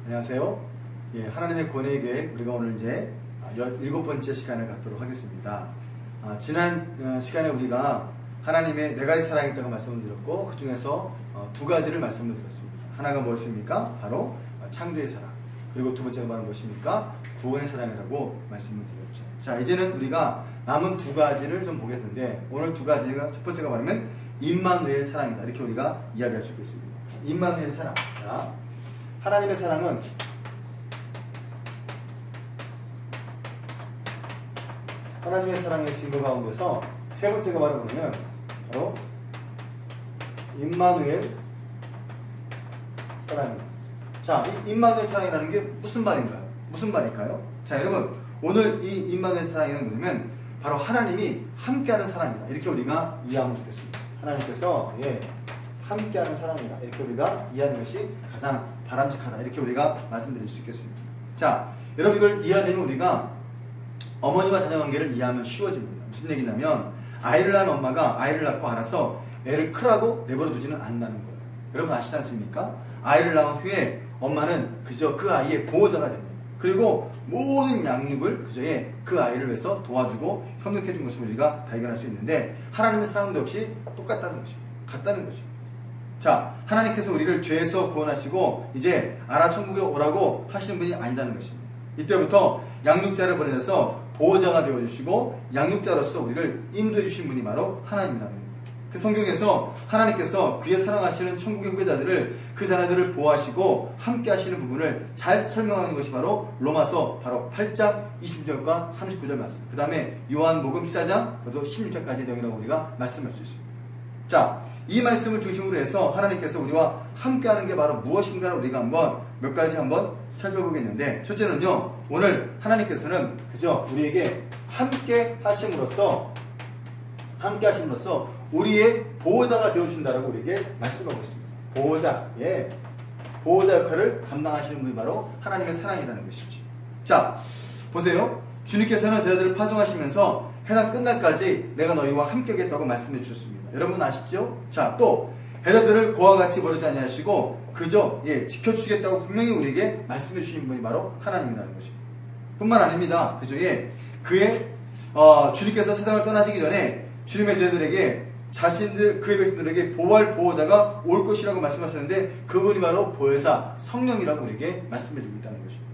안녕하세요. 예, 하나님의 구원의 계획, 우리가 오늘 이제 17번째 시간을 갖도록 하겠습니다. 지난 시간에 우리가 하나님의 네 가지 사랑이 있다고 말씀을 드렸고, 그 중에서 두 가지를 말씀을 드렸습니다. 하나가 무엇입니까? 바로 창조의 사랑. 그리고 두 번째가 바로 무엇입니까? 구원의 사랑이라고 말씀을 드렸죠. 자, 이제는 우리가 남은 두 가지를 좀 보겠는데, 오늘 두 가지가, 첫 번째가 뭐냐면 임마누엘 사랑이다. 이렇게 우리가 이야기할 수 있겠습니다. 임마누엘 사랑. 자, 하나님의 사랑은 하나님의 사랑의 증거 가운데서 세 번째가 바로 뭐냐면 바로 임마누엘 사랑입니다. 자, 이 임마누엘 사랑이라는 게 무슨 말인가요? 무슨 말일까요? 자, 여러분, 오늘 이 임마누엘 사랑이라는 뭐냐면 바로 하나님이 함께하는 사랑이다. 이렇게 우리가 이해하면 좋겠습니다. 하나님께서 함께하는 사랑이다. 이렇게 우리가 이해하는 것이 가장 바람직하다. 이렇게 우리가 말씀드릴 수 있겠습니다. 자, 여러분, 이걸 이해하려면 우리가 어머니와 자녀 관계를 이해하면 쉬워집니다. 무슨 얘기냐면 아이를 낳은 엄마가 아이를 낳고 알아서 애를 크라고 내버려 두지는 않는다는 거예요. 여러분 아시지 않습니까? 아이를 낳은 후에 엄마는 그저 그 아이의 보호자가 됩니다. 그리고 모든 양육을 그저의 그 아이를 위해서 도와주고 협력해 준 것을 우리가 발견할 수 있는데, 하나님의 사랑도 역시 똑같다는 것입니다. 같다는 것입니다. 자, 하나님께서 우리를 죄에서 구원하시고 이제 알아 천국에 오라고 하시는 분이 아니라는 것입니다. 이때부터 양육자를 보내셔서 보호자가 되어주시고 양육자로서 우리를 인도해 주신 분이 바로 하나님이라는 겁니다. 그 성경에서 하나님께서 그의 사랑하시는 천국의 후계자들을, 그 자녀들을 보호하시고 함께 하시는 부분을 잘 설명하는 것이 바로 로마서 바로 8장 20절과 39절 말씀, 그 다음에 요한복음 14장 그리고 16절까지의 내용이라고 우리가 말씀할 수 있습니다. 자, 이 말씀을 중심으로 해서 하나님께서 우리와 함께하는 게 바로 무엇인가를 우리가 한번 몇 가지 한번 살펴보겠는데, 첫째는요, 오늘 하나님께서는 그저 우리에게 함께 하심으로써 우리의 보호자가 되어준다라고 우리에게 말씀하고 있습니다. 보호자 역할을 감당하시는 분이 바로 하나님의 사랑이라는 것이죠. 자, 보세요. 주님께서는 제자들을 파송하시면서 해당 끝날까지 내가 너희와 함께 하겠다고 말씀해 주셨습니다. 여러분 아시죠? 자, 또 제자들을 고와 같이 버리지 아니하시고 그저 지켜주시겠다고 분명히 우리에게 말씀해 주신 분이 바로 하나님이라는 것입니다. 뿐만 아닙니다. 그저 그의 주님께서 세상을 떠나시기 전에 주님의 제자들에게 그의 백성들에게 보호할 보호자가 올 것이라고 말씀하셨는데, 그분이 바로 보혜사 성령이라고 우리에게 말씀해 주고 있다는 것입니다.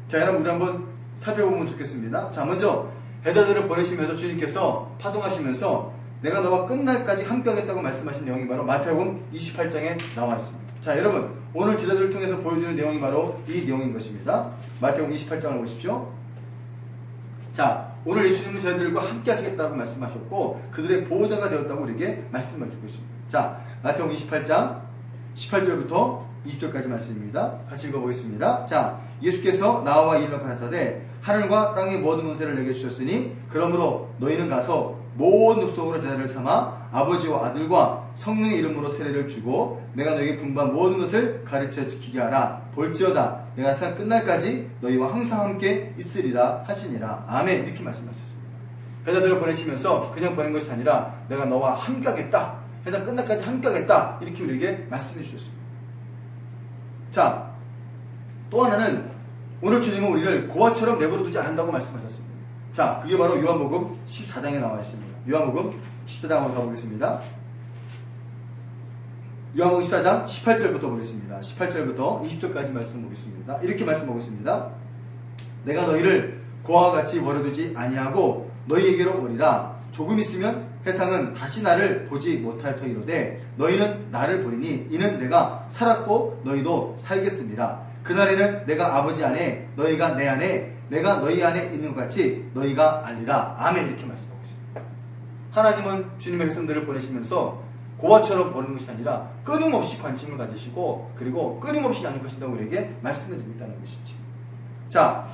자, 여러분, 우리 한번 살펴보면 좋겠습니다. 자, 먼저 제자들을 보내시면서 주님께서 파송하시면서 내가 너와 끝날까지 함께하겠다고 말씀하신 내용이 바로 마태복음 28장에 나와 있습니다. 자, 여러분, 오늘 제자들을 통해서 보여주는 내용이 바로 이 내용인 것입니다. 마태복음 28장을 보십시오. 자, 오늘 예수님은 제자들과 함께 하시겠다고 말씀하셨고 그들의 보호자가 되었다고 우리에게 말씀을 주고 있습니다. 자, 마태복음 28장 18절부터 20절까지 말씀입니다. 같이 읽어보겠습니다. 자, 예수께서 나와 이르러 가라사대 하늘과 땅의 모든 권세를 내게 주셨으니 그러므로 너희는 가서 모든 족속으로 제자를 삼아 아버지와 아들과 성령의 이름으로 세례를 주고 내가 너희에게 분부한 모든 것을 가르쳐 지키게 하라. 볼지어다 내가 세상 끝날까지 너희와 항상 함께 있으리라 하시니라. 아멘. 이렇게 말씀하셨습니다. 제자들을 보내시면서 그냥 보낸 것이 아니라 내가 너와 함께 하겠다, 세상 끝날까지 함께 하겠다, 이렇게 우리에게 말씀해 주셨습니다. 자, 또 하나는 오늘 주님은 우리를 고아처럼 내버려 두지 않는다고 말씀하셨습니다. 자, 그게 바로 요한복음 14장에 나와 있습니다. 요한복음 14장으로 가보겠습니다. 요한복음 14장 18절부터 보겠습니다. 18절부터 20절까지 말씀 보겠습니다. 이렇게 말씀하고 있습니다. 내가 너희를 고아와 같이 버려두지 아니하고 너희에게로 오리라. 조금 있으면 세상은 다시 나를 보지 못할 터이로되 너희는 나를 보리니 이는 내가 살았고 너희도 살겠습니다. 그날에는 내가 아버지 안에 너희가 내 안에 내가 너희 안에 있는 것 같이 너희가 알리라. 아멘. 이렇게 말씀하고 있습니다. 하나님은 주님의 백성들을 보내시면서 고아처럼 보는 것이 아니라 끊임없이 관심을 가지시고 그리고 끊임없이 양육하신다고 우리에게 말씀해주고 있다는 것이죠. 자,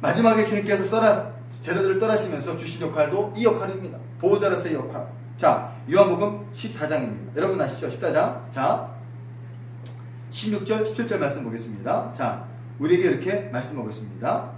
마지막에 주님께서 제자들을 떠나시면서 주신 역할도 이 역할입니다. 보호자로서의 역할. 자, 요한복음 14장입니다. 여러분 아시죠? 14장. 자, 16절, 17절 말씀 보겠습니다. 자, 우리에게 이렇게 말씀하고 있습니다.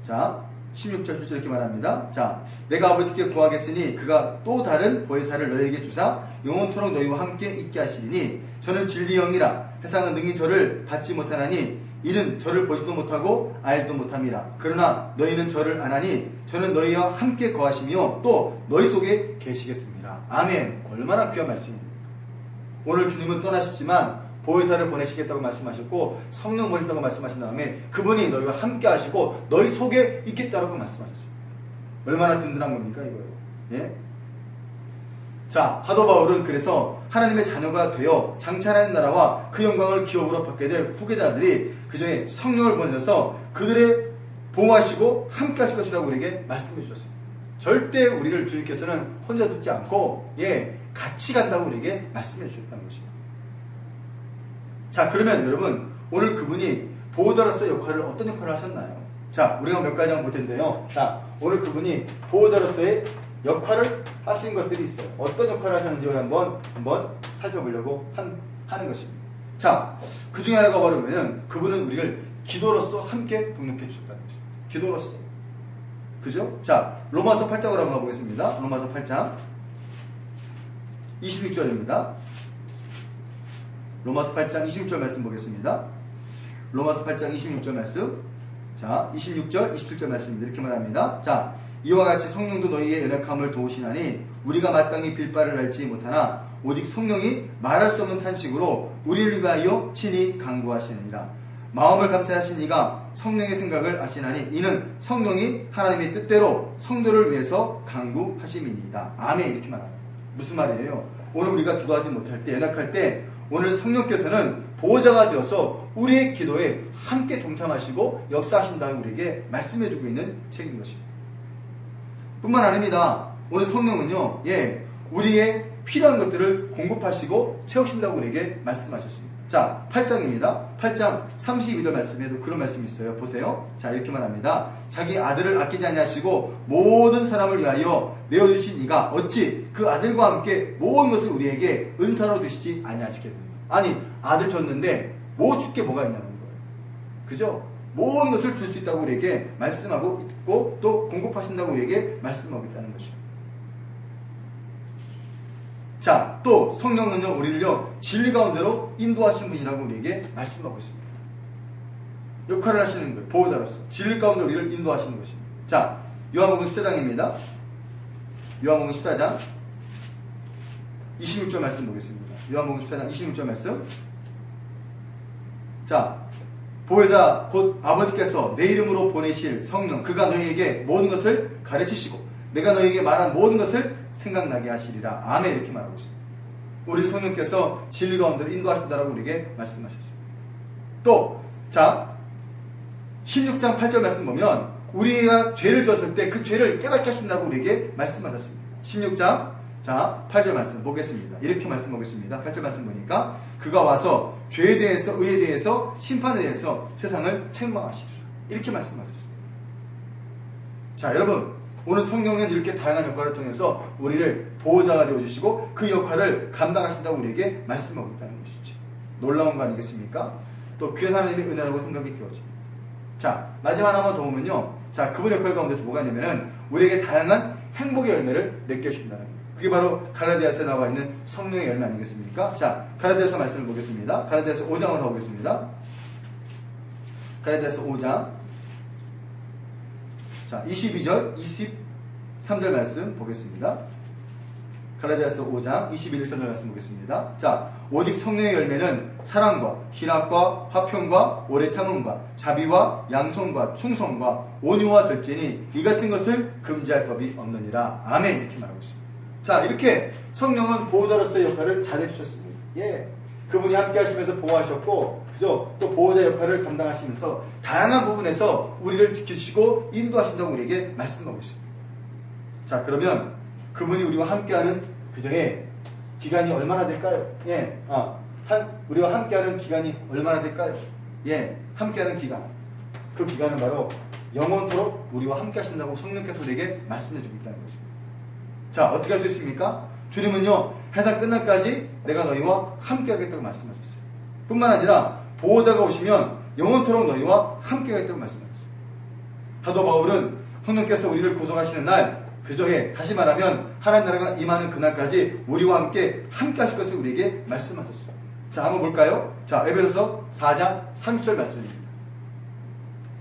자, 16절, 17절 이렇게 말합니다. 자, 내가 아버지께 구하겠으니 그가 또 다른 보혜사를 너희에게 주사 영원토록 너희와 함께 있게 하시리니 저는 진리 영이라 세상은 능히 저를 받지 못하나니 이는 저를 보지도 못하고 알지도 못함이라. 그러나 너희는 저를 아나니 저는 너희와 함께 거하시며 또 너희 속에 계시겠습니다. 아멘. 얼마나 귀한 말씀입니까? 오늘 주님은 떠나셨지만 보혜사를 보내시겠다고 말씀하셨고 성령 보내시다고 말씀하신 다음에 그분이 너희와 함께 하시고 너희 속에 있겠다라고 말씀하셨습니다. 얼마나 든든한 겁니까 이거요. 예? 자, 사도 바울은 그래서 하나님의 자녀가 되어 장차하는 나라와 그 영광을 기업으로 받게 될 후계자들이 그중에 성령을 보내셔서 그들의 보호하시고 함께 하실 것이라고 우리에게 말씀해 주셨습니다. 절대 우리를 주님께서는 혼자 두지 않고 같이 간다고 우리에게 말씀해 주셨다는 것입니다. 자, 그러면 여러분 오늘 그분이 보호자로서의 역할을 어떤 역할을 하셨나요? 자, 우리가 몇 가지 한번 볼 텐데요. 자, 오늘 그분이 보호자로서의 역할을 하신 것들이 있어요. 어떤 역할을 하셨는지 한번 살펴보려고 하는 것입니다. 자, 그 중에 하나가 바로 뭐냐면 그분은 우리를 기도로서 함께 동력해 주셨다는 것입니다. 기도로서. 그죠? 자, 로마서 8장으로 한번 가보겠습니다. 로마서 8장 26절입니다. 로마서 8장 26절 말씀 보겠습니다. 로마서 8장 26절 말씀. 자, 26절, 27절 말씀입니다. 이렇게 말합니다. 자, 이와 같이 성령도 너희의 연약함을 도우시나니 우리가 마땅히 빌 바를 알지 못하나 오직 성령이 말할 수 없는 탄식으로 우리를 위하여 친히 간구하시느니라. 마음을 감찰하신 이가 성령의 생각을 아시나니 이는 성령이 하나님의 뜻대로 성도를 위해서 간구하심이니이다. 아멘. 이렇게 말합니다. 무슨 말이에요? 오늘 우리가 기도하지 못할 때, 연약할 때 오늘 성령께서는 보호자가 되어서 우리의 기도에 함께 동참하시고 역사하신다고 우리에게 말씀해주고 있는 책인 것입니다. 뿐만 아닙니다. 오늘 성령은요, 우리의 필요한 것들을 공급하시고 채우신다고 우리에게 말씀하셨습니다. 자, 8장입니다. 8장 32절 말씀에도 그런 말씀이 있어요. 보세요. 자, 이렇게 말합니다. 자기 아들을 아끼지 아니하시고 모든 사람을 위하여 내어주신 이가 어찌 그 아들과 함께 모든 것을 우리에게 은사로 주시지 아니하시겠느냐. 아니, 아들 줬는데 뭐 줄게 뭐가 있냐는 거예요. 그죠? 모든 것을 줄 수 있다고 우리에게 말씀하고 있고 또 공급하신다고 우리에게 말씀하고 있다는 것입니다. 자, 또 성령은요 우리를요 진리 가운데로 인도하신 분이라고 우리에게 말씀하고 있습니다. 역할을 하시는 거예요. 보호자로서 진리 가운데 우리를 인도하시는 것입니다. 자, 요한복음 14장입니다. 요한복음 14장 26절 말씀 보겠습니다. 요한복음 14장 26절 말씀. 자, 보혜사 곧 아버지께서 내 이름으로 보내실 성령 그가 너희에게 모든 것을 가르치시고 내가 너희에게 말한 모든 것을 생각나게 하시리라. 아멘. 이렇게 말하고 있습니다. 우리 성령께서 진리 가운데로 인도하신다라고 우리에게 말씀하셨습니다. 또, 자, 16장 8절 말씀 보면 우리가 죄를 졌을 때 그 죄를 깨닫게 하신다고 우리에게 말씀하셨습니다. 16장 자 8절 말씀 보겠습니다. 이렇게 말씀하겠습니다. 8절 말씀 보니까 그가 와서 죄에 대해서 의에 대해서 심판에 대해서 세상을 책망하시리라. 이렇게 말씀하셨습니다. 자, 여러분 오늘 성령은 이렇게 다양한 역할을 통해서 우리를 보호자가 되어주시고 그 역할을 감당하신다고 우리에게 말씀하고 있다는 것이죠. 놀라운 거 아니겠습니까? 또 귀한 하나님의 은혜라고 생각이 되어집니다. 자, 마지막 하나만 더 보면요. 자, 그분의 역할 가운데서 뭐가 있냐면은 우리에게 다양한 행복의 열매를 맺게 해준다는 거예요. 그게 바로 갈라디아서에 나와 있는 성령의 열매 아니겠습니까? 자, 갈라디아서 말씀을 보겠습니다. 갈라디아서 5장으로 가보겠습니다. 갈라디아서 5장 자, 22절, 23절 말씀 보겠습니다. 갈라디아서 5장 21절 말씀 보겠습니다. 자, 오직 성령의 열매는 사랑과 희락과 화평과 오래 참음과 자비와 양손과 충성과 온유와 절제니 이 같은 것을 금지할 법이 없느니라. 아멘. 이렇게 말하고 있습니다. 자, 이렇게 성령은 보호자로서의 역할을 잘해주셨습니다. 그분이 함께 하시면서 보호하셨고, 그죠? 또 보호자 역할을 감당하시면서 다양한 부분에서 우리를 지키시고 인도하신다고 우리에게 말씀하고 있습니다. 자, 그러면 그분이 우리와 함께하는 그중에 기간이 얼마나 될까요? 우리와 함께하는 기간이 얼마나 될까요? 함께하는 기간. 그 기간은 바로 영원토록 우리와 함께 하신다고 성령께서 우리에게 말씀해주고 있다는 것입니다. 자, 어떻게 할 수 있습니까? 주님은요, 해상 끝날까지 내가 너희와 함께 하겠다고 말씀하셨어요. 뿐만 아니라 보호자가 오시면 영원토록 너희와 함께 하겠다고 말씀하셨어요. 사도 바울은 성령께서 우리를 구속하시는 날 그저에 다시 말하면 하나님 나라가 임하는 그날까지 우리와 함께 하실 것을 우리에게 말씀하셨어요. 자, 한번 볼까요? 자, 에베소서 4장 30절 말씀입니다.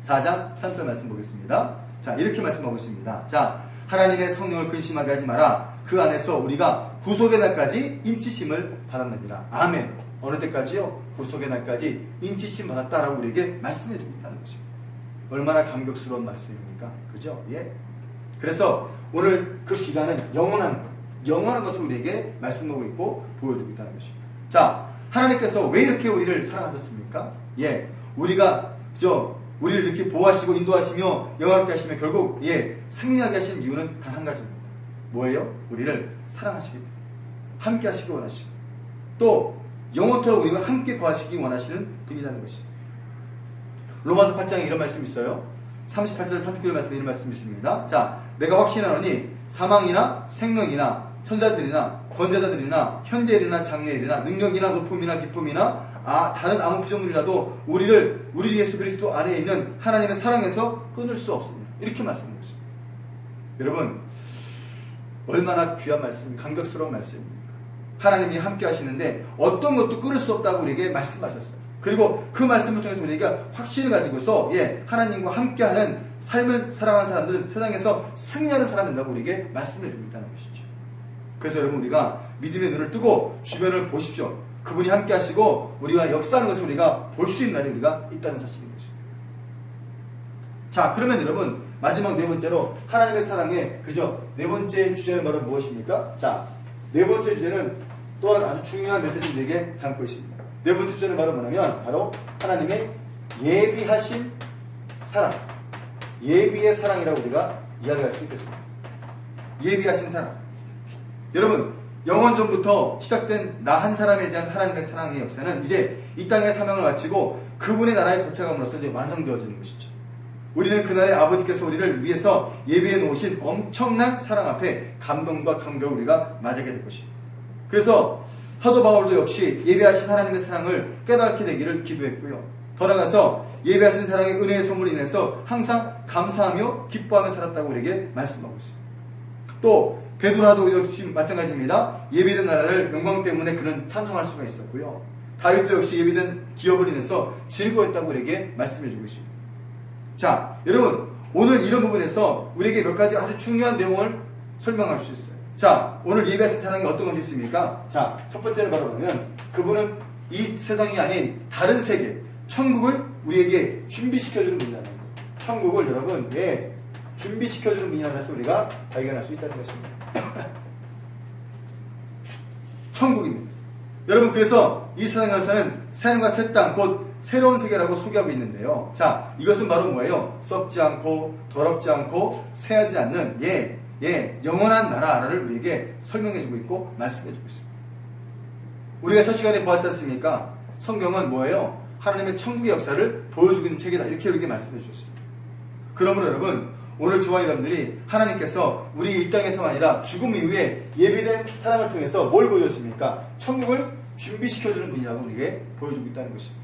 4장 30절 말씀 보겠습니다. 자, 이렇게 말씀하고 있습니다. 자, 하나님의 성령을 근심하게 하지 마라. 그 안에서 우리가 구속의 날까지 인치심을 받았느니라. 아멘. 어느 때까지요? 구속의 날까지 인치심 받았다라고 우리에게 말씀해 주고 있다는 것입니다. 얼마나 감격스러운 말씀입니까? 그죠? 예. 그래서 오늘 그 기간은 영원한 것을 우리에게 말씀하고 있고 보여주고 있다는 것입니다. 자, 하나님께서 왜 이렇게 우리를 사랑하셨습니까? 예. 우리가 우리를 이렇게 보호하시고 인도하시며 영화롭게 하시며 결국 승리하게 하신 이유는 단 한 가지입니다. 뭐예요? 우리를 사랑하시기 때문에 함께 하시기 원하시고 또 영원토록 우리가 함께 거하시기 원하시는 분이라는 것입니다. 로마서 8장에 이런 말씀이 있어요. 38절 39절 말씀에 이런 말씀이 있습니다. 자, 내가 확신하노니 사망이나 생명이나 천사들이나 권세자들이나 현재일이나 장래일이나 능력이나 높음이나 기쁨이나 다른 아무 피조물이라도 우리를 우리 주 예수 그리스도 안에 있는 하나님의 사랑에서 끊을 수 없습니다. 이렇게 말씀하고 있습니다. 여러분, 얼마나 귀한 말씀, 감격스러운 말씀입니까? 하나님이 함께 하시는데 어떤 것도 끊을 수 없다고 우리에게 말씀하셨어요. 그리고 그 말씀을 통해서 우리가 확신을 가지고서 하나님과 함께하는 삶을 살아가는 사람들은 세상에서 승리하는 사람이 된다고 우리에게 말씀해 주고 있다는 것이죠. 그래서 여러분, 우리가 믿음의 눈을 뜨고 주변을 보십시오. 그분이 함께 하시고 우리와 역사하는 것을 우리가 볼 수 있는 날이 우리가 있다는 사실인 것입니다. 자, 그러면 여러분, 마지막 네 번째로 하나님의 사랑의 네 번째 주제는 바로 무엇입니까? 자, 네 번째 주제는 또한 아주 중요한 메시지를 우리에게 담고 있습니다. 네 번째 주제는 바로 뭐냐면 바로 하나님의 예비하신 사랑, 예비의 사랑이라고 우리가 이야기할 수 있겠습니다. 예비하신 사랑. 여러분, 영원전부터 시작된 나 한 사람에 대한 하나님의 사랑의 역사는 이제 이 땅의 사명을 마치고 그분의 나라에 도착함으로써 이제 완성되어지는 것이죠. 우리는 그날에 아버지께서 우리를 위해서 예비해 놓으신 엄청난 사랑 앞에 감동과 감격을 우리가 맞이하게 될 것입니다. 그래서 사도 바울도 역시 예비하신 하나님의 사랑을 깨닫게 되기를 기도했고요. 더 나아가서 예비하신 사랑의 은혜의 선물로 인해서 항상 감사하며 기뻐하며 살았다고 우리에게 말씀하고 있습니다. 또 베드로도 역시 마찬가지입니다. 예비된 나라를 영광 때문에 그는 찬송할 수가 있었고요. 다윗도 역시 예비된 기업을 인해서 즐거웠다고 우리에게 말씀해주고 있습니다. 자, 여러분, 오늘 이런 부분에서 우리에게 몇 가지 아주 중요한 내용을 설명할 수 있어요. 자, 오늘 예비하신 사랑이 어떤 것이 있습니까? 자, 첫 번째는 바로 보면 그분은 이 세상이 아닌 다른 세계, 천국을 우리에게 준비시켜주는 분이라는 거예요. 천국을 여러분, 준비시켜주는 분이라는 것을 우리가 발견할 수 있다는 것입니다. 천국입니다. 여러분, 그래서 이 세상에서는 새하늘과 새 땅, 곧 새로운 세계라고 소개하고 있는데요. 자, 이것은 바로 뭐예요? 썩지 않고 더럽지 않고 새하지 않는 영원한 나라를 우리에게 설명해주고 있고 말씀해주고 있습니다. 우리가 첫 시간에 보았지 않습니까? 성경은 뭐예요? 하나님의 천국의 역사를 보여주고 있는 책이다. 이렇게 우리에게 말씀해 주셨습니다. 그러므로 여러분, 오늘 저와 여러분들이 하나님께서 우리 이 땅에서만 아니라 죽음 이후에 예비된 사랑을 통해서 뭘 보여주십니까? 천국을 준비시켜주는 분이라고 우리에게 보여주고 있다는 것입니다.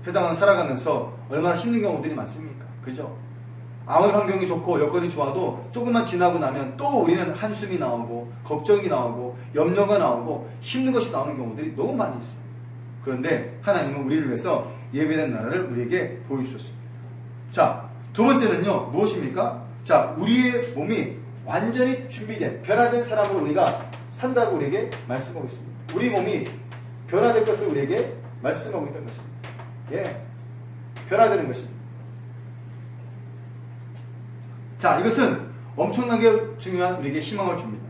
세상을 살아가면서 얼마나 힘든 경우들이 많습니까? 그죠? 아무리 환경이 좋고 여건이 좋아도 조금만 지나고 나면 또 우리는 한숨이 나오고 걱정이 나오고 염려가 나오고 힘든 것이 나오는 경우들이 너무 많이 있어요. 그런데 하나님은 우리를 위해서 예배된 나라를 우리에게 보여주셨습니다. 자, 두 번째는요, 무엇입니까? 자, 우리의 몸이 완전히 준비된 변화된 사람으로 우리가 산다고 우리에게 말씀하고 있습니다. 우리 몸이 변화될 것을 우리에게 말씀하고 있다는 것입니다. 변화되는 것입니다. 자, 이것은 엄청나게 중요한 우리에게 희망을 줍니다.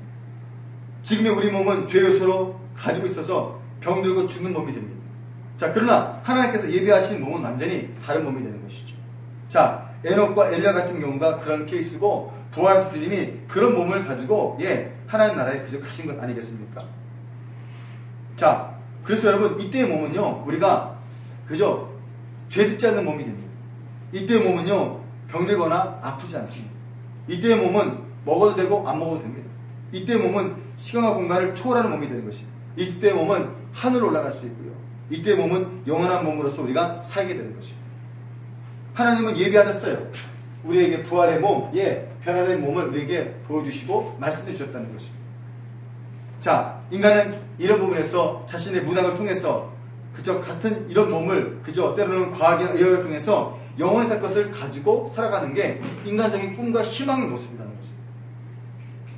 지금의 우리 몸은 죄 요소로 가지고 있어서 병들고 죽는 몸이 됩니다. 자, 그러나 하나님께서 예비하신 몸은 완전히 다른 몸이 되는 것이죠. 자, 에녹과 엘리야 같은 경우가 그런 케이스고 부활하신 주님이 그런 몸을 가지고 하나님 나라에 그저 가신 것 아니겠습니까? 자, 그래서 여러분, 이때의 몸은요, 우리가 그저 죄 짓지 않는 몸이 됩니다. 이때의 몸은요, 병들거나 아프지 않습니다. 이때의 몸은 먹어도 되고 안 먹어도 됩니다. 이때의 몸은 시간과 공간을 초월하는 몸이 되는 것입니다. 이때의 몸은 하늘로 올라갈 수 있고요. 이때의 몸은 영원한 몸으로서 우리가 살게 되는 것입니다. 하나님은 예비하셨어요. 우리에게 부활의 몸, 변화된 몸을 우리에게 보여주시고 말씀해 주셨다는 것입니다. 자, 인간은 이런 부분에서 자신의 문학을 통해서 그저 같은 이런 몸을 그저 때로는 과학이나 의학을 통해서 영원히 살 것을 가지고 살아가는 게 인간적인 꿈과 희망의 모습이라는 거죠.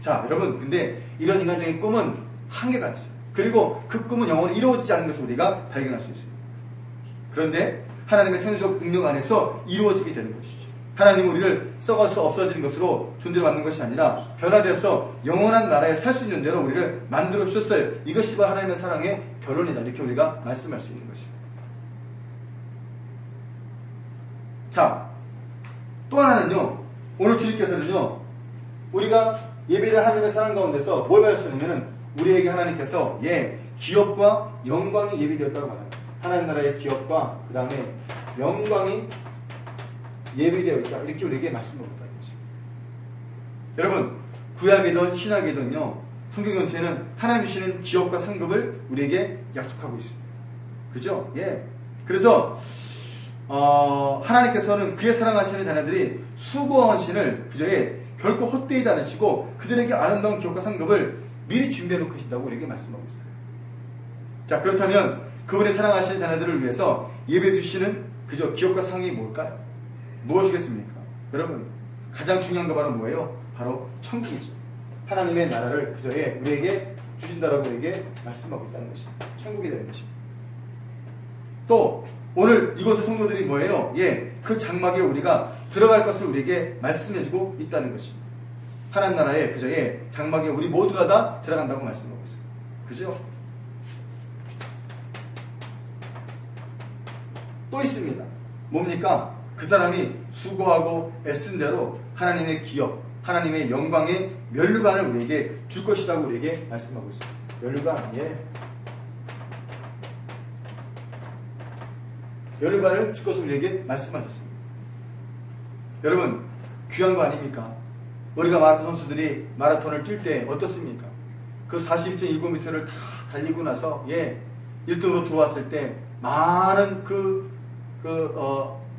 자, 여러분, 근데 이런 인간적인 꿈은 한계가 있어요. 그리고 그 꿈은 영원히 이루어지지 않는 것을 우리가 발견할 수 있습니다. 그런데 하나님의 창조적 능력 안에서 이루어지게 되는 것이죠. 하나님은 우리를 썩어서 없어지는 것으로 존재를 받는 것이 아니라 변화돼서 영원한 나라에 살 수 있는 대로 우리를 만들어 주셨어요. 이것이 바로 하나님의 사랑의 결론이다. 이렇게 우리가 말씀할 수 있는 것입니다. 자, 또 하나는요, 오늘 주님께서는요, 우리가 예배된 하나님의 사랑 가운데서 뭘 발견하냐면은 우리에게 하나님께서 기업과 영광이 예비되었다고 말합니다. 하나님 나라의 기업과 그 다음에 영광이 예비되어 있다. 이렇게 우리에게 말씀하고 있다는 것입니다. 여러분, 구약이든 신약이든요, 성경 전체는 하나님 주시는 기업과 상급을 우리에게 약속하고 있습니다. 그죠? 그래서 하나님께서는 그의 사랑하시는 자녀들이 수고와 헌신을 그저의 결코 헛되이지 않으시고 그들에게 아름다운 기업과 상급을 미리 준비해 놓고 계신다고 우리에게 말씀하고 있어요. 자, 그렇다면 그분의 사랑하시는 자녀들을 위해서 예배 주시는 그저 기업과 상이 뭘까요? 무엇이겠습니까? 여러분, 가장 중요한 거 바로 뭐예요? 바로 천국이죠. 하나님의 나라를 그저의 우리에게 주신다라고 우리에게 말씀하고 있다는 것입니다. 천국이 되는 것입니다. 또 오늘 이곳의 성도들이 뭐예요? 그 장막에 우리가 들어갈 것을 우리에게 말씀해주고 있다는 것입니다. 하나님 나라의 그저의 장막에 우리 모두가 다 들어간다고 말씀하고 있어요. 그죠? 또 있습니다. 뭡니까? 그 사람이 수고하고 애쓴 대로 하나님의 기업, 하나님의 영광의 면류관을 우리에게 줄 것이라고 우리에게 말씀하고 있습니다. 면류관, 면류관을 줄 것을 우리에게 말씀하셨습니다. 여러분, 귀한 거 아닙니까? 우리가 마라톤 선수들이 마라톤을 뛸 때 어떻습니까? 그 41.19m를 다 달리고 나서 1등으로 들어왔을 때 많은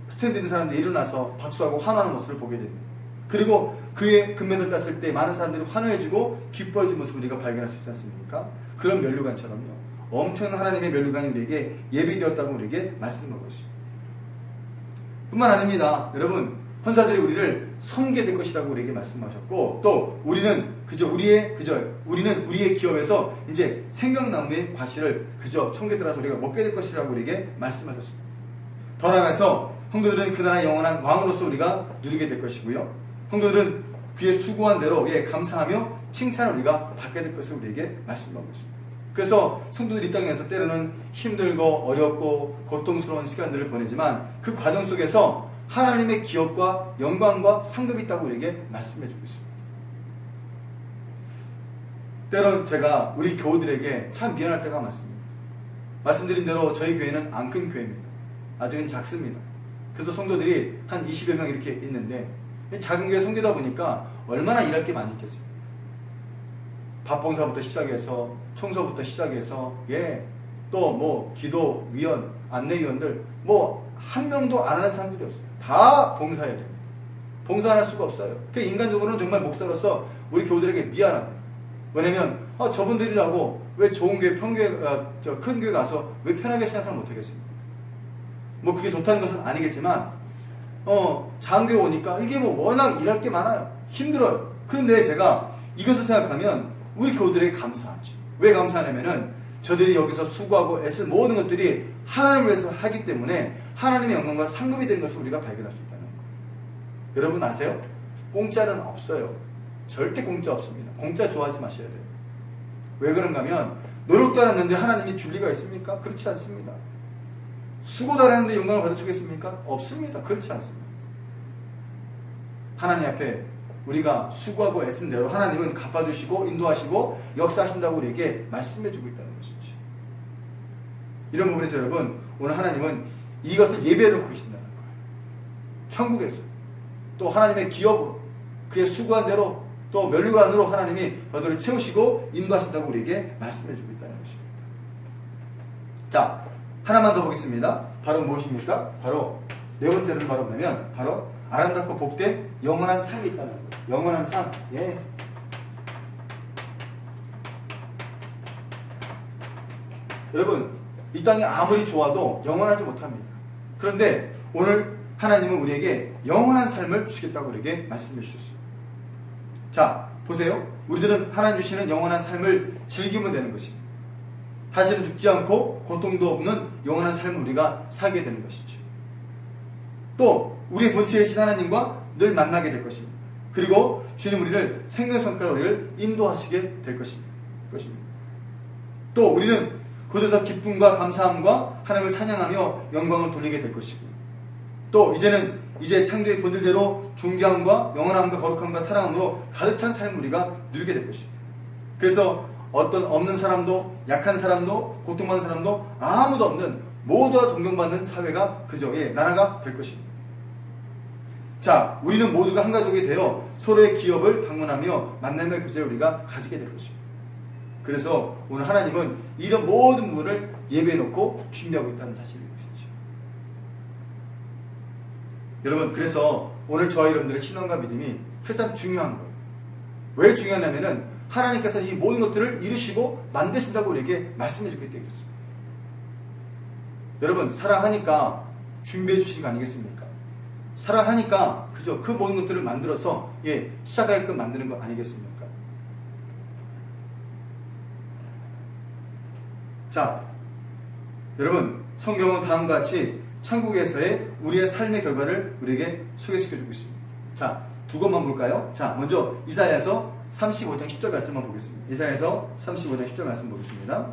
스탠드 있는 사람들이 일어나서 박수하고 환호하는 모습을 보게 됩니다. 그리고 그의 금메달 땄을 때 많은 사람들이 환호해주고 기뻐해주는 모습을 우리가 발견할 수 있지 않습니까? 그런 면류관처럼요, 엄청난 하나님의 면류관이 우리에게 예비되었다고 우리에게 말씀하고 있습니다. 뿐만 아닙니다. 여러분, 헌사들이 우리를 섬게 될 것이라고 우리에게 말씀하셨고, 또 우리는 우리의 기업에서 이제 생명나무의 과실을 그저 청계 들어서 우리가 먹게 될 것이라고 우리에게 말씀하셨습니다. 더 나아가서 성도들은 그 나라의 영원한 왕으로서 우리가 누리게 될 것이고요, 성도들은 그의 수고한 대로 감사하며 칭찬을 우리가 받게 될 것을 우리에게 말씀하고 있습니다. 그래서 성도들이 이 땅에서 때로는 힘들고 어렵고 고통스러운 시간들을 보내지만 그 과정 속에서 하나님의 기업과 영광과 상급이 있다고 우리에게 말씀해주고 있습니다. 때론 제가 우리 교우들에게 참 미안할 때가 많습니다. 말씀드린 대로 저희 교회는 안 큰 교회입니다. 아직은 작습니다. 그래서 성도들이 한 20여 명 이렇게 있는데, 작은 교회 섬기다 보니까 얼마나 일할 게 많이 있겠습니까? 밥봉사부터 시작해서 청소부터 시작해서 또 뭐 기도위원, 안내위원들 한 명도 안 하는 사람들이 없어요. 다 봉사해야 됩니다. 봉사 안 할 수가 없어요. 인간적으로는 정말 목사로서 우리 교우들에게 미안합니다. 왜냐면 저분들이라고 왜 좋은 교회, 큰 교회 가서 왜 편하게 신앙생활 못하겠습니까? 뭐 그게 좋다는 것은 아니겠지만 작은 교회 오니까 이게 워낙 일할 게 많아요. 힘들어요. 그런데 제가 이것을 생각하면 우리 교우들에게 감사하죠. 왜 감사하냐면은 저들이 여기서 수고하고 애쓸 모든 것들이 하나님을 위해서 하기 때문에 하나님의 영광과 상급이 되는 것을 우리가 발견할 수 있다는 거예요. 여러분 아세요? 공짜는 없어요. 절대 공짜 없습니다. 공짜 좋아하지 마셔야 돼요. 왜 그런가 하면 노력도 안 했는데 하나님이 줄 리가 있습니까? 그렇지 않습니다. 수고도 안 했는데 영광을 받아주겠습니까? 없습니다. 그렇지 않습니다. 하나님 앞에 우리가 수고하고 애쓴 대로 하나님은 갚아주시고 인도하시고 역사하신다고 우리에게 말씀해주고 있다는 것이죠. 이런 부분에서 여러분, 오늘 하나님은 이것을 예배해놓고 계신다는 거예요. 천국에서 또 하나님의 기업으로 그의 수고한 대로 또 면류관으로 하나님이 너희를 채우시고 인도하신다고 우리에게 말씀해주고 있다는 것입니다. 자, 하나만 더 보겠습니다. 바로 무엇입니까? 바로 네 번째는 바로 뭐냐면 바로 아름답고 복된 영원한 상이 있다는 거예요. 영원한 상. 자, 여러분, 이 땅이 아무리 좋아도 영원하지 못합니다. 그런데 오늘 하나님은 우리에게 영원한 삶을 주겠다고 우리에게 말씀해 주셨어요. 자, 보세요. 우리들은 하나님 주시는 영원한 삶을 즐기면 되는 것입니다. 다시는 죽지 않고 고통도 없는 영원한 삶을 우리가 살게 되는 것이죠. 또 우리의 본체이신 하나님과 늘 만나게 될 것입니다. 그리고 주님 우리를 생명성과로 우리를 인도하시게 될 것입니다. 또 우리는 그곳에서 기쁨과 감사함과 하나님을 찬양하며 영광을 돌리게 될 것이고, 또 이제 창조의 본질대로 존귀함과 영원함과 거룩함과 사랑함으로 가득 찬 삶을 우리가 누리게 될 것입니다. 그래서 어떤 없는 사람도, 약한 사람도, 고통받는 사람도 아무도 없는 모두가 존경받는 사회가 그저의 나라가 될 것입니다. 자, 우리는 모두가 한 가족이 되어 서로의 기업을 방문하며 만남의 교제를 우리가 가지게 될 것입니다. 그래서 오늘 하나님은 이런 모든 부분을 예배해 놓고 준비하고 있다는 사실을 보시죠. 여러분, 그래서 오늘 저와 여러분들의 신앙과 믿음이 가장 중요한 거예요. 왜 중요하냐면은 하나님께서 이 모든 것들을 이루시고 만드신다고 우리에게 말씀해 주기 때문이었습니다. 여러분, 사랑하니까 준비해 주신 거 아니겠습니까? 사랑하니까 그저 그 모든 것들을 만들어서 시작하게끔 만드는 거 아니겠습니까? 자, 여러분, 성경은 다음과 같이 천국에서의 우리의 삶의 결과를 우리에게 소개시켜주고 있습니다. 자, 두 것만 볼까요? 자, 먼저 이사야서 35장 10절 말씀만 보겠습니다. 이사야서 35장 10절 말씀 보겠습니다.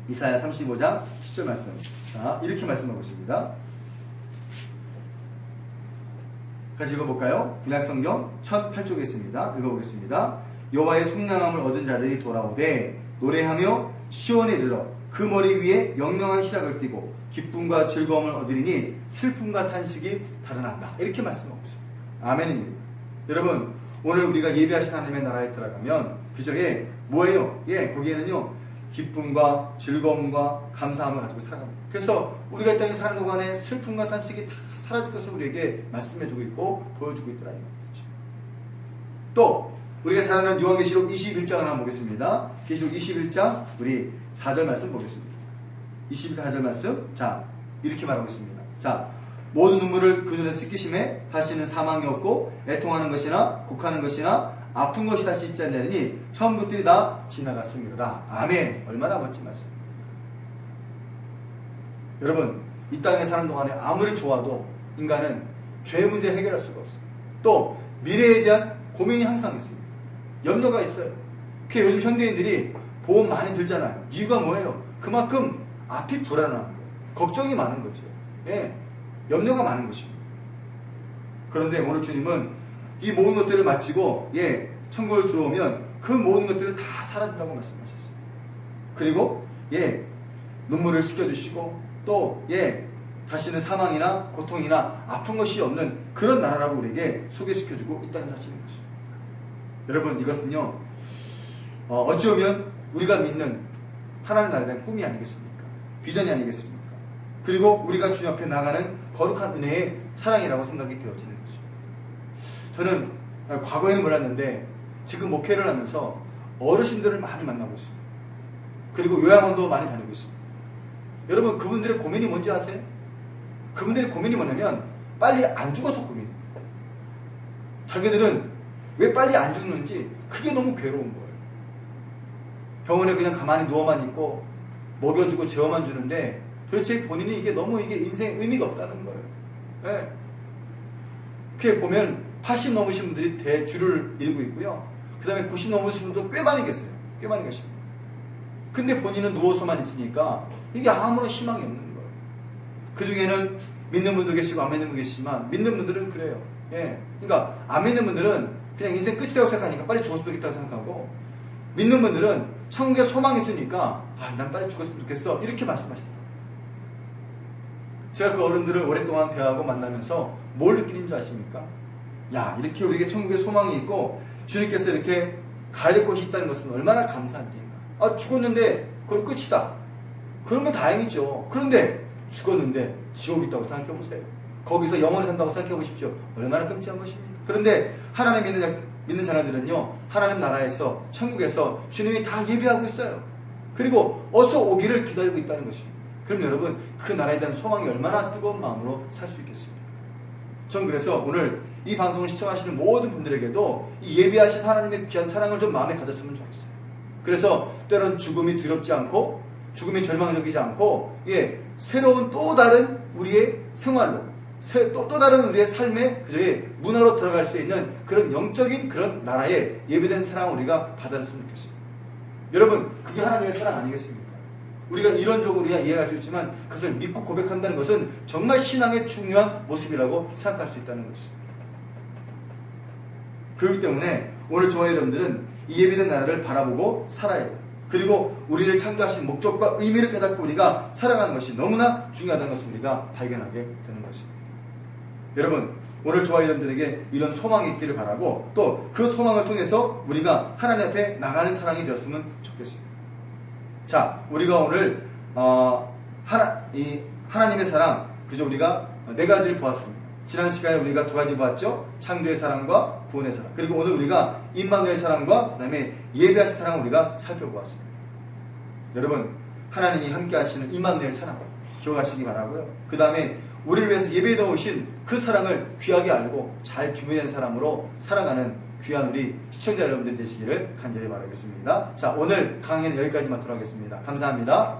이사야 35장 10절 말씀. 자, 이렇게 말씀하고 있습니다. 같이 읽어볼까요? 구약성경 1008쪽에 있습니다. 읽어보겠습니다. 여호와의 속량함을 얻은 자들이 돌아오되 노래하며 시온에 이르러 그 머리 위에 영영한 희락을 띠고 기쁨과 즐거움을 얻으리니 슬픔과 탄식이 달아난다. 이렇게 말씀하고 있습니다. 아멘입니다. 여러분, 오늘 우리가 예배하신 하나님의 나라에 들어가면 그저에 뭐예요? 거기에는요 기쁨과 즐거움과 감사함을 가지고 살아갑니다. 그래서 우리가 이 땅에 사는 동안에 슬픔과 탄식이 다 사라질 것을 우리에게 말씀해주고 있고 보여주고 있더라. 또 우리가 잘 아는 요한계시록 21장을 한번 보겠습니다. 계시록 21장 우리 4절 말씀 보겠습니다. 24절 말씀. 자, 이렇게 말하고 있습니다. 자, 모든 눈물을 그 눈에 씻기심에 다시는 사망이 없고 애통하는 것이나 곡하는 것이나 아픈 것이 다시 있지 않냐니 처음 것들이 다 지나갔음이로라. 아멘. 얼마나 멋진 말씀입니다. 여러분, 이 땅에 사는 동안에 아무리 좋아도 인간은 죄 문제를 해결할 수가 없어요. 또 미래에 대한 고민이 항상 있습니다. 염려가 있어요. 그 요즘 현대인들이 보험 많이 들잖아요. 이유가 뭐예요? 그만큼 앞이 불안한 거예요. 걱정이 많은 거죠. 염려가 많은 것입니다. 그런데 오늘 주님은 이 모든 것들을 마치고 천국을 들어오면 그 모든 것들을 다 사라진다고 말씀하셨어요. 그리고 눈물을 씻겨주시고 또 다시는 사망이나 고통이나 아픈 것이 없는 그런 나라라고 우리에게 소개시켜주고 있다는 사실인 것입니다. 여러분, 이것은요 어찌 보면 우리가 믿는 하나님 나라에 대한 꿈이 아니겠습니까? 비전이 아니겠습니까? 그리고 우리가 주님 앞에 나가는 거룩한 은혜의 사랑이라고 생각이 되어지는 것입니다. 저는 과거에는 몰랐는데 지금 목회를 하면서 어르신들을 많이 만나고 있습니다. 그리고 요양원도 많이 다니고 있습니다. 여러분, 그분들의 고민이 뭔지 아세요? 그분들의 고민이 뭐냐면 빨리 안 죽어서 고민입니다. 자기들은 왜 빨리 안 죽는지 그게 너무 괴로운 거예요. 병원에 그냥 가만히 누워만 있고 먹여주고 재워만 주는데 도대체 본인이 이게 인생 의미가 없다는 거예요. 그게 보면 80 넘으신 분들이 대주를 이루고 있고요. 그 다음에 90 넘으신 분도 꽤 많이 계세요. 꽤 많이 계십니다. 근데 본인은 누워서만 있으니까 이게 아무런 희망이 없는 거예요. 그 중에는 믿는 분도 계시고 안 믿는 분도 계시지만 믿는 분들은 그래요. 그러니까 안 믿는 분들은 그냥 인생 끝이라고 생각하니까 빨리 죽었으면 좋겠다고 생각하고, 믿는 분들은 천국에 소망이 있으니까 난 빨리 죽었으면 좋겠어 이렇게 말씀하시더라고요. 제가 그 어른들을 오랫동안 대하고 만나면서 뭘 느끼는 줄 아십니까? 이렇게 우리에게 천국에 소망이 있고 주님께서 이렇게 가야 될 곳이 있다는 것은 얼마나 감사한 일인가. 죽었는데 그건 끝이다. 그러면 다행이죠. 그런데 죽었는데 지옥이 있다고 생각해 보세요. 거기서 영원히 산다고 생각해 보십시오. 얼마나 끔찍한 것입니까? 그런데 하나님 믿는 자녀들은요, 하나님 나라에서 천국에서 주님이 다 예배하고 있어요. 그리고 어서 오기를 기다리고 있다는 것입니다. 그럼 여러분, 그 나라에 대한 소망이 얼마나 뜨거운 마음으로 살 수 있겠습니까? 전 그래서 오늘 이 방송을 시청하시는 모든 분들에게도 이 예비하신 하나님의 귀한 사랑을 좀 마음에 가졌으면 좋겠어요. 그래서 때론 죽음이 두렵지 않고 죽음이 절망적이지 않고 새로운 또 다른 우리의 생활로 또 다른 우리의 삶의 그저의 문화로 들어갈 수 있는 그런 영적인 그런 나라의 예비된 사랑을 우리가 받았으면 좋겠습니다. 여러분, 그게 하나님의 사랑 아니겠습니까? 우리가 이론적으로 이해할 수 있지만 그것을 믿고 고백한다는 것은 정말 신앙의 중요한 모습이라고 생각할 수 있다는 것입니다. 그렇기 때문에 오늘 저와 여러분들은 이 예비된 나라를 바라보고 살아야 돼요. 그리고 우리를 창조하신 목적과 의미를 깨닫고 우리가 살아가는 것이 너무나 중요하다는 것을 우리가 발견하게 되는 것입니다. 여러분, 오늘 저와 여러분들에게 이런 소망이 있기를 바라고 또 그 소망을 통해서 우리가 하나님 앞에 나가는 사랑이 되었으면 좋겠습니다. 자, 우리가 오늘 하나님의 사랑, 그저 우리가 네 가지를 보았습니다. 지난 시간에 우리가 두 가지 보았죠. 창조의 사랑과 구원의 사랑. 그리고 오늘 우리가 임마누엘 사랑과 그 다음에 예배하신 사랑을 우리가 살펴보았습니다. 여러분, 하나님이 함께 하시는 임마누엘 사랑 기억하시기 바라고요. 그 다음에 우리를 위해서 예배해 놓으신 그 사랑을 귀하게 알고 잘 준비된 사람으로 살아가는 귀한 우리 시청자 여러분들이 되시기를 간절히 바라겠습니다. 자, 오늘 강의는 여기까지만 하도록 하겠습니다. 감사합니다.